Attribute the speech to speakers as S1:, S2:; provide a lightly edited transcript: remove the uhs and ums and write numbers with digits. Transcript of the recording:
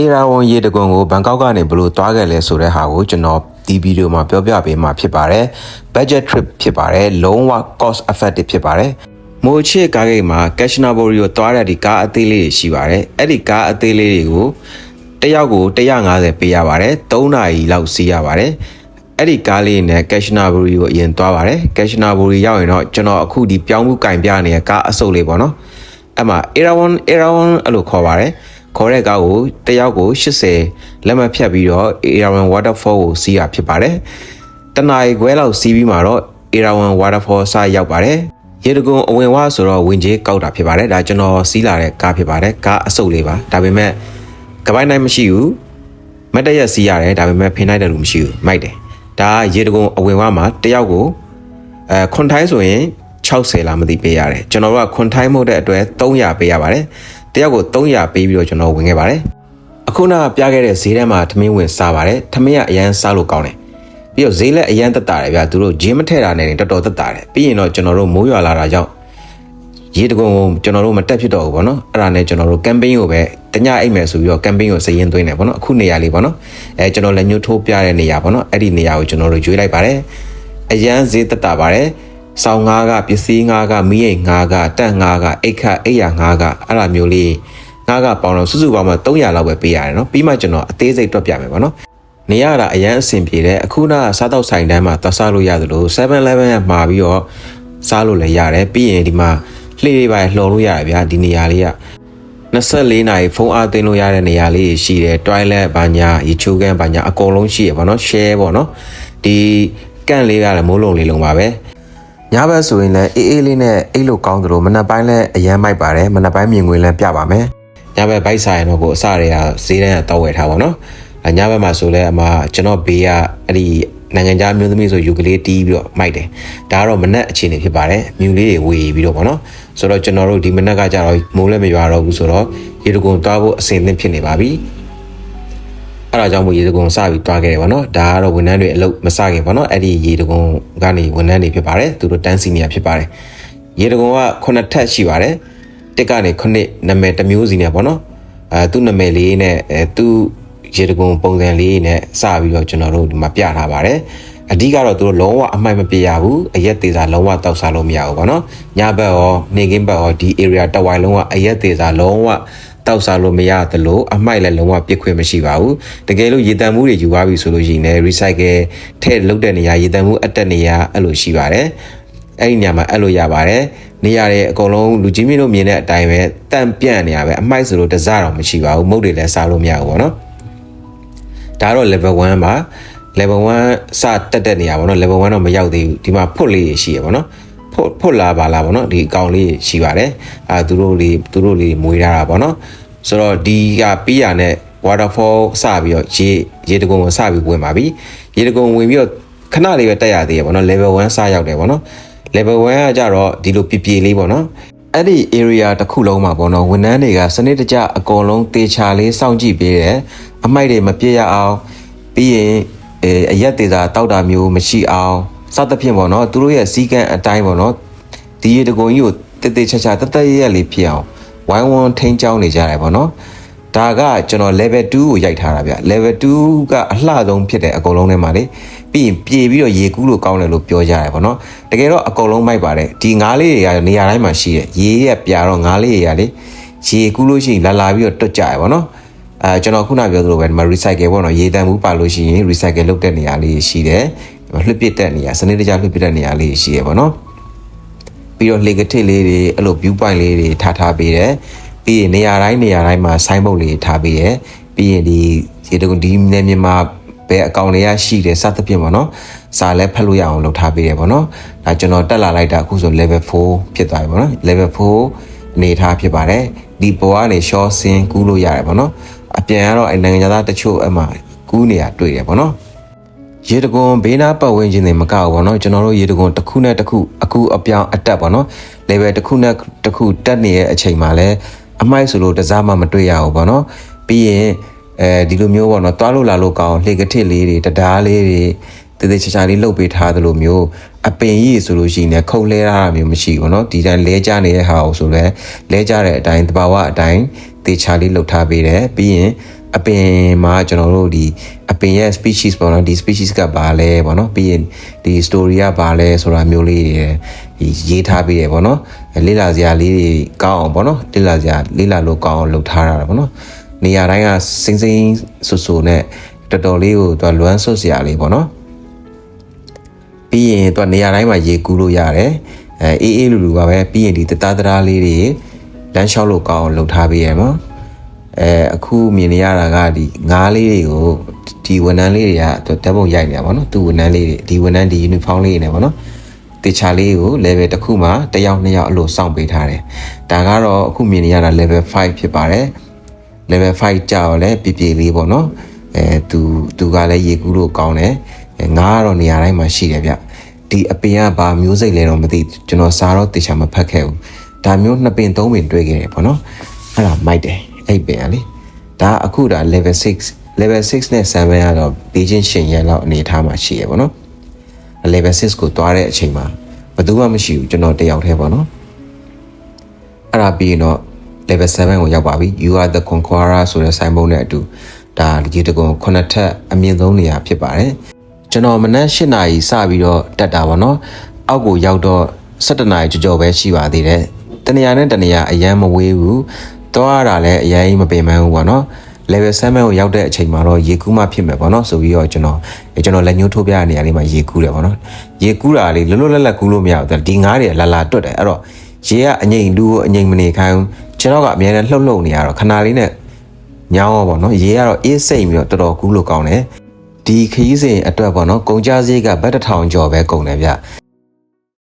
S1: era ဝန်ရေတကွန်ကိုဘန်ကောက်ကနေဘလို့သွားခဲ့လဲဆိုတဲ့ဟာကိုကျွန်တော်ဒီဗီဒီယိုမှာပြောပြပေးမှာဖြစ်ပါတယ် budget trip ဖြစ်ပါတယ်လုံးဝ cost effective ဖြစ်ပါတယ်မိုးချစ်ကားဂိတ်မှာ Kanchanaburi ကိုသွားတဲ့ဒီကားအသေးလေးတွေရှိပါတယ်အဲ့ဒီကားအသေးလေးတွေကိုတယောက်ကို150ပေးရပါတယ်3နာရီလောက်စီးရပါတယ်အဲ့ဒီကားလေးနဲ့ Kanchanaburi ကိုအရင်သွားပါတယ် Kanchanaburi ရောက်ရင်တော့ကျွန်တော်အခုဒီပြောင်းမှုကင်ပြနေတဲ့ကားအစုပ်လေးပေါ့နော်အဲ့မှာ era 1အဲ့လိုခေါ်ပါတယ်ခေါ်တဲ့ကားကိုတယောက်ကို80လက်မှတ်ဖြတ်ပြီးတော့ era 1 waterfall ကိုစီးရဖြစ်ပါတယ်တနာရီခွဲလောက်စီးပြီးမှတော့ era 1 waterfall စရောက်ပါတယ်ရေတကွန်အဝင်ဝါဆိုတော့ဝင်ကြီးကောက်တာဖြစ်ပါတယ်ဒါကျွန်တော်စီးလာတဲ့ကားဖြစ်ပါတယ်ကားအစုပ်လေးပါဒါပေမဲ့ကပိုင်းနိုင်မရှိဘူးမတ်တရက်စီးရတယ်ဒါပေမဲ့ဖိနိုင်တယ်လို့မရှိဘူးမိုက်တယ်ဒါရေတကွန်အဝင်ဝါမှာတယောက်ကိုခွန်ထိုင်းဆိုရင်60လားမသိပေးရတယ်ကျွန်တော်တို့ကခွန်ထိုင်းမဟုတ်တဲ့အတွက်300ပေးရပါတယ်တယောက်ကို300ပေးပြီးတော့ကျွန်တော်ဝင်ခဲ့ပါတယ်အခုနကပြခဲ့တဲ့ဈေးထဲမှာထမင်းဝင်စားပါတယ်ထမင်းကအရန်စားလို့ကောင်းတယ်ပြီးတော့ဈေးလည်းအရန်တက်တာတယ်ဗျာသူတို့ဂျင်းမထည့်တာနဲ့တော်တော်တက်တာတယ်ပြီးရင်တော့ကျွန်တော်တို့မိုးရွာလာတာကြောင့်ရေတကွန်ကိုကျွန်တော်တို့မတက်ဖြစ်တော့ဘူးပေါ့နော်အဲ့ဒါနဲ့ကျွန်တော်တို့ကမ်ပိန်းကိုပဲတညအိတ်မယ်ဆိုပြီးတော့ကမ်ပိန်းကိုစရင်သွင်းတယ်ပေါ့နော်အခုနေရာလေးပေါ့နော်ကျွန်တော်လက်ညှိုးထိုးပြတဲ့နေရာပေါ့နော်အဲ့ဒီနေရာကိုကျွန်တော်တို့ရွေးလိုက်ပါတယ်အရန်ဈေးတက်တာပါတယ်ဆောင်းငါးကပစ္စည်းငါးကမီးရိပ်ငါးကတက်ငါးကအိတ်ခအိတ်ရငါးကအဲ့လိုမျိုးလေးငါးကပေါင်းတော့စုစုပေါင်းမှ300လောက်ပဲပေးရတယ်နော်ပြီးမှကျွန်တော်အသေးစိတ်တွက်ပြမယ်ပေါ့နော်နေရတာအရန်အဆင်ပြေတယ်အခုနစားတော့ဆိုင်တန်းမှာသွားစားလို့ရသလို 7-Eleven မှာပြီးတော့စားလို့လည်းရတယ်ပြီးရင်ဒီမှာလှေတွေပါလှော်လို့ရတယ်ဗျာဒီနေရာလေးက24နာရီဖုန်းအားသိမ်းလို့ရတဲ့နေရာလေးရှိတယ် toilet ဘာညာရေချိုးခန်းဘာညာအကုန်လုံးရှိရပါတော့ share ပေါ့နော်ဒီကန့်လေးကလည်းမိုးလုံးလေးလုံးပါပဲညဘက်ဆိုရင်လည်းအေးအေးလေးနဲ့အိတ်လို့ကောင်းသလိုမနက်ပိုင်းလည်းအရန်မိုက်ပါတယ်မနက်ပိုင်းမြင်ကွင်းလည်းပြပါမယ်ညဘက်ဘိုက်ဆိုင်တော့ကိုအစတွေကဈေးတန်းကတောက်ဝယ်ထားပါတော့ညဘက်မှာဆိုလဲအမကျွန်တော်ဘေးကအဲ့ဒီနိုင်ငံခြားမျိုးသမီးဆိုယူကလေးတီးပြီးတော့မိုက်တယ်ဒါကတော့မနက်အခြေအနေဖြစ်ပါတယ်မြူလေးတွေဝေပြီးတော့ပေါ့နော်ဆိုတော့ကျွန်တော်တို့ဒီမနက်ကကြတော့မိုးလည်းမရွာတော့ဘူးဆိုတော့ရေတကွန်သွားဖို့အဆင်သင့်ဖြစ်နေပါပြီအဲ့ဒါကြောင့်မို့ရေတကွန်စပြီးတွားခဲ့တယ်ပေါ့နော်ဒါကတော့ဝန်ထမ်းတွေအလုပ်မစခင်ပေါ့နော်အဲ့ဒီရေတကွန်ကနေဝန်ထမ်းတွေဖြစ်ပါတယ်သူတို့တန်းစီနေရဖြစ်ပါတယ်ရေတကွန်က9ထပ်ရှိပါတယ်တက်ကနေ9နာမည်တစ်မျိုးစီနဲ့ပေါ့နော်သူ့နာမည်လေးနဲ့သူ့ရေတကွန်ပုံစံလေးနဲ့စပြီးတော့ကျွန်တော်တို့ဒီမှာပြထားပါတယ်အဓိကတော့သူတို့လုံးဝအမိုက်မပြရဘူးအရက်သေးစာလုံးဝတောက်စားလို့မရဘူးပေါ့နော်ညဘက်ရောနေကင်းဘက်ရောဒီ area တဝိုင်လုံးဝအရက်သေးစာလုံးဝတောက်စားလို့မရသလိုအမိုက်လည်းလုံးဝပြစ်ခွင့်မရှိပါဘူးတကယ်လို့ရေတံမှုတွေယူသွားပြီဆိုလို့ရှိရင် recycle ထည့်လုပ်တဲ့နေရာရေတံမှုအတက်နေရာအဲ့လိုရှိပါတယ်အဲ့ဒီနေရာမှာအဲ့လိုရပါတယ်နေရာတွေအကုန်လုံးလူကြီးမင်းတို့မြင်တဲ့အတိုင်းပဲတန့်ပြန့်နေရပဲအမိုက်ဆိုလို့တစားတော့မရှိပါဘူးမုတ်တွေလည်းစားလို့မရဘူးပေါ့နော်ဒါတော့ level 1ပါ level 1စတက်တဲ့နေရာပေါ့နော် level 1တော့မရောက်သေးဘူးဒီမှာဖွတ်လေးရှိရပေါ့နော်ဖွတ်လာပါလားပေါ့နော်ဒီအကောင်လေးရှိပါတယ်သူတို့လေးမွေးထားတာပေါ့နော်ဆိုတော့ဒီကပြီးရနဲ့ waterfall စပြီးတော့ရေတကွန်ကိုစပြီးဝင်ပါပြီရေတကွန်ဝင်ပြီးတော့ခဏလေးပဲတက်ရသေးရပေါ့နော် level 1စရောက်တယ်ပေါ့နော် level 1ကကြတော့ဒီလိုပြလေးပေါ့နော်အဲ့ဒီ area တစ်ခုလုံးမှာပေါ့နော်ဝန်ထမ်းတွေကစနစ်တကျအကုန်လုံးတေချာလေးစောင့်ကြည့်ပေးတယ်အမိုက်တွေမပြည့်ရအောင်ပြီးရင်အရက်သေးတာတောက်တာမျိုးမရှိအောင်စသဖြင့်ပေါ့နော်သူတို့ရဲ့စီကံအတိုင်းပေါ့နော်ဒီရေတကွန်ကြီးကိုတေတေချာချာတသက်ရက်လေးဖြစ်အောင်ဝိုင်းဝန်းထိန်းချောင်းနေကြတယ်ပေါ့နော်ဒါကကျွန်တော် level 2ကိုရိုက်ထားတာဗျ level 2ကအလှဆုံးဖြစ်တဲ့အကုန်လုံးထဲမှာလေပြီးရင်ပြေပြီးတော့ရေကူးလို့ကောင်းတယ်လို့ပြောကြရတယ်ပေါ့နော်တကယ်တော့အကုန်လုံးမိုက်ပါတယ်ဒီငါးလေးတွေကနေရာတိုင်းမှာရှိတယ်ရေရဲ့ပြာတော့ငါးလေးတွေကလေရေကူးလို့ရှိရင်လာပြီးတော့တွတ်ကြရပေါ့နော်ကျွန်တော်ခုနပြောသလိုပဲဒီမှာ recycle ပေါ့နော်ရေတံမှုပါလို့ရှိရင် recycle လုပ်တဲ့နေရာလေးရှိတယ်လွှတ်ပစ်တဲ့နေရာစနစ်တကျလွှတ်ပစ်တဲ့နေရာလေးရှိရပေါ့နော်ပြီးတော့လေကတစ်လေးတွေအဲ့လို view point လေးတွေထားပေးတယ်ပြီးရင်နေရာတိုင်းမှာ sign board လေးထားပေးတယ်ပြီးရင်ဒီရေတကွန်ဒီနေမြေမှာဘယ်အကောင့်တွေကရှိတယ်စသဖြင့်ပေါ့နော်စာလည်းဖတ်လို့ရအောင်လုပ်ထားပေးတယ်ပေါ့နော်ဒါကျွန်တော်တက်လာလိုက်တာအခုဆို level 4ဖြစ်သွားပြီပေါ့နော် level 4အနေထားဖြစ်ပါတယ်ဒီပေါ်ကနေ short ဆင်းကူးလို့ရတယ်ပေါ့နော်အပြန်ကတော့နိုင်ငံသားတချို့အမှကူးနေရတွေ့တယ်ပေါ့နော်ရေတကွန်ဘေးနားပတ်ဝန်းကျင်တွေမကောက်ပေါ့နော်ကျွန်တော်တို့ရေတကွန်တစ်ခုနဲ့တစ်ခုအခုအပြောင်းအတက်ပေါ့နော် level တစ်ခုနဲ့တစ်ခုတက်နေတဲ့အချိန်မှာလည်းအမိုက်ဆိုလို့တစားမှမတွေ့ရဘူးပေါ့နော်ပြီးရင်ဒီလိုမျိုးပေါ့နော်တွားလို့လာလို့ကောင်းလှေကထစ်လေးတွေတရားလေးတွေတေးသေးချာချာလေးလှုပ်ပေးထားသလိုမျိုးအပင်ကြီးဆိုလို့ရှိရင်ခုံလဲထားတာမျိုးမရှိဘူးเนาะဒီတိုင်းလဲကြနေတဲ့ဟာကိုဆိုလဲလဲကြတဲ့အတိုင်းတဘာဝအတိုင်းတေချာလေးလှုပ်ထားပေးတယ်ပြီးရင် အပင်မှာကျွန်တော်တို့ဒီအပင်ရဲ့ species ပေါ့နော်ဒီ species ကဘာလဲပေါ့နော်ပြီးရင်ဒီ story ကဘာလဲဆိုတာမျိုးလေးတွေရေးထားပြီးတယ်ပေါ့နော်လေ့လာစရာလေးတွေကောင်းအောင်ပေါ့နော်လေ့လာလို့ကောင်းအောင်လုပ်ထားတာပေါ့နော်နေရာတိုင်းကစိမ့်ဆူဆူနဲ့တော်တော်လေးကိုသူလွမ်းဆွတ်စရာလေးပေါ့နော်ပြီးရင်သူနေရာတိုင်းမှာရေကူးလို့ရတယ်အေးလူပါပဲပြီးရင်ဒီတသားလေးတွေလမ်းလျှောက်လို့ကောင်းအောင်လုပ်ထားပေးရမှာအခုမြင်နေရတာကဒီငါးလေးတွေကိုဒီဝန်ထမ်းလေးတွေကသူဓာတ်ပုံရိုက်နေတာပေါ့နော်သူဝန်ထမ်းလေးတွေဒီဝန်ထမ်းဒီ uniform လေးတွေနဲ့ပေါ့နော်တေချာလေးကို level တစ်ခုမှာတစ်ယောက်နှစ်ယောက်အလို့စောင့်ပေးထားတယ်ဒါကတော့အခုမြင်နေရတာ level 5ဖြစ်ပါတယ် level 5ကြာတော့လဲပြပြလေးပေါ့နော်သူကလည်းရေကူးလို့ကောင်းတယ်ငါကတော့နေရာတိုင်းမှာရှိတယ်ဗျဒီအပင်ကဘာမျိုးစိတ်လဲတော့မသိကျွန်တော်စားတော့တေချာမဖတ်ခဲ့ဘူးဒါမျိုး2ပင်3ပင်တွေ့ခဲ့တယ်ပေါ့နော်အဲ့ဒါမိုက်တယ်အဲ့ပင်ကလေဒါအခုဒါ level 6နဲ့7ကတော့ဘေးချင်းရှင်ရဲလောက်အနေထားမှာရှိရပေါ့နော် level 6ကိုတွားတဲ့အချိန်မှာဘယ်သူမှမရှိဘူးကျွန်တော်တယောက်တည်းပေါ့နော်အဲ့ဒါပြီးရင်တော့ level 7ကိုရောက်ပါပြီ you are the conqueror ဆိုတဲ့ sign ဘုတ်နဲ့အတူဒါဒီတကုံ9ထပ်အမြင့်ဆုံးနေရာဖြစ်ပါတယ်ကျွန်တော်မနက်8နာရီစပြီးတော့တက်တာပေါ့နော်အောက်ကိုရောက်တော့17နာရီကြော်ပဲရှိပါသေးတယ်တနေရာနဲ့တနေရာအရန်မဝေးဘူးသွားရတာလည်းအရင်မပင်ပန်းဘူးပေါ့နော် level 7ကိုရောက်တဲ့အချိန်မှာတော့ရေကူးမှဖြစ်မယ်ပေါ့နော်ဆိုပြီးတော့ကျွန်တော်လက်ညှိုးထိုးပြတဲ့နေရာလေးမှာရေကူးတယ်ပေါ့နော်ရေကူးတာလေးလွတ်လပ်ကူးလို့မရဘူးဒီငါးတွေလာတွတ်တယ်အဲ့တော့ရေကအငိမ့်လူကိုအငိမ့်မနေခိုင်းကျွန်တော်ကအများနဲ့လှုပ်နေရတော့ခဏလေးနဲ့ညောင်းရောပေါ့နော်ရေကတော့အေးစိမ့်ပြီးတော့တော်တော်ကူးလို့ကောင်းတယ်ဒီခရီးစဉ်အတွက်ပေါ့နော်ကုန်ကြစရိတ်ကဘတ်1000ကျော်ပဲကုန်တယ်ဗျ